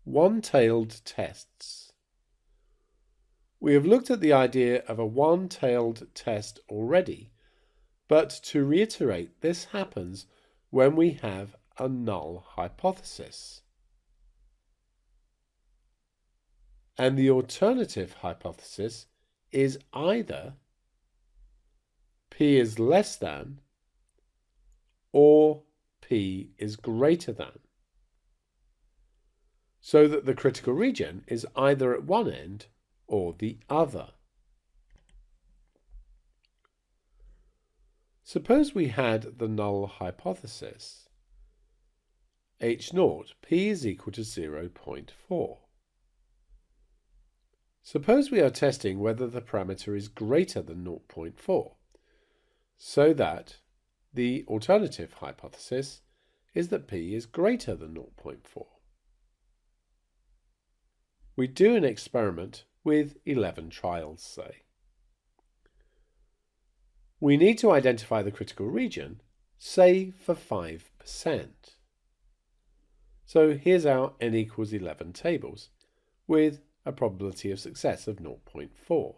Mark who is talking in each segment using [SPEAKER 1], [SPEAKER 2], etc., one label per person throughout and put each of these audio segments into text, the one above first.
[SPEAKER 1] One-tailed tests. We have looked at the idea of a one-tailed test already, but to reiterate, this happens when we have a null hypothesis. And the alternative hypothesis is either P is less than or P is greater than, so that the critical region is either at one end or the other. Suppose we had the null hypothesis H0, P is equal to 0.4. Suppose we are testing whether the parameter is greater than 0.4, so that the alternative hypothesis is that P is greater than 0.4. We do an experiment with 11 trials, say. We need to identify the critical region, say for 5%. So here's our n equals 11 tables with a probability of success of 0.4.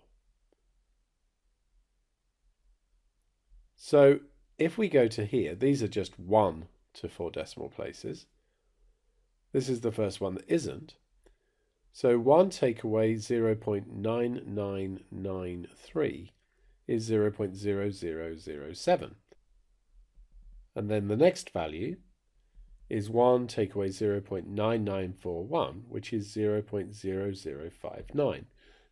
[SPEAKER 1] So if we go to here, these are just 1 to 4 decimal places. This is the first one that isn't. So 1 take away 0.9993 is 0.0007. And then the next value is 1 take away 0.9941, which is 0.0059.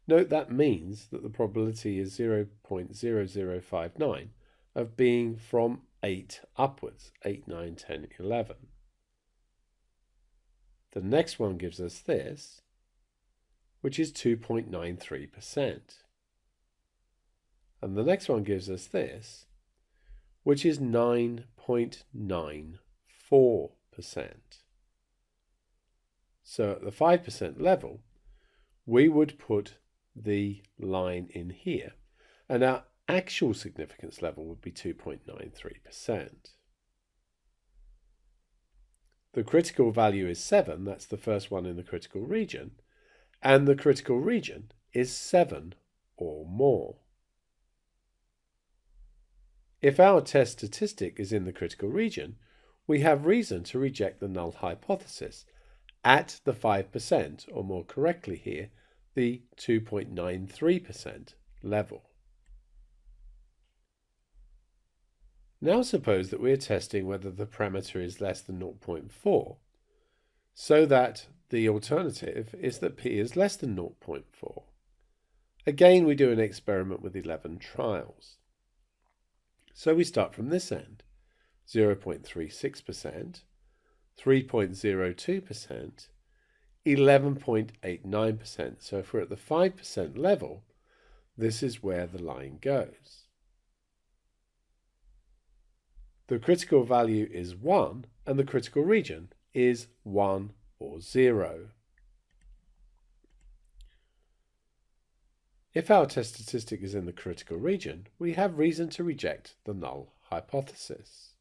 [SPEAKER 1] Note that means that the probability is 0.0059 of being from 8 upwards, 8, 9, 10, 11. The next one gives us this, which is 2.93%. And the next one gives us this, which is 9.94%. So at the 5% level, we would put the line in here, and our actual significance level would be 2.93%. The critical value is 7, that's the first one in the critical region, and the critical region is 7 or more. If our test statistic is in the critical region, we have reason to reject the null hypothesis at the 5%, or more correctly here, the 2.93% level. Now suppose that we are testing whether the parameter is less than 0.4, so that the alternative is that P is less than 0.4. Again, we do an experiment with 11 trials. So we start from this end, 0.36%, 3.02%, 11.89%. So if we're at the 5% level, this is where the line goes. The critical value is 1, and the critical region is 1 or 0. If our test statistic is in the critical region, we have reason to reject the null hypothesis.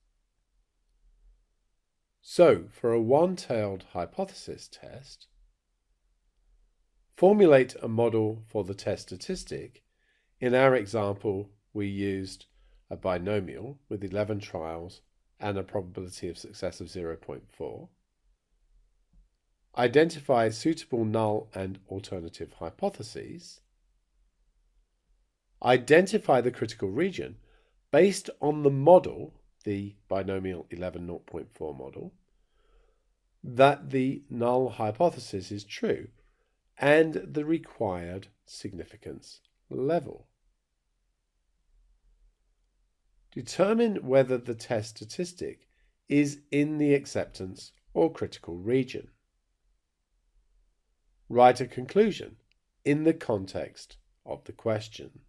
[SPEAKER 1] So, for a one-tailed hypothesis test, formulate a model for the test statistic. In our example, we used a binomial with 11 trials and a probability of success of 0.4. Identify suitable null and alternative hypotheses. Identify the critical region based on the model, the binomial 11.0.4 model, that the null hypothesis is true and the required significance level. Determine whether the test statistic is in the acceptance or critical region. Write a conclusion in the context of the question.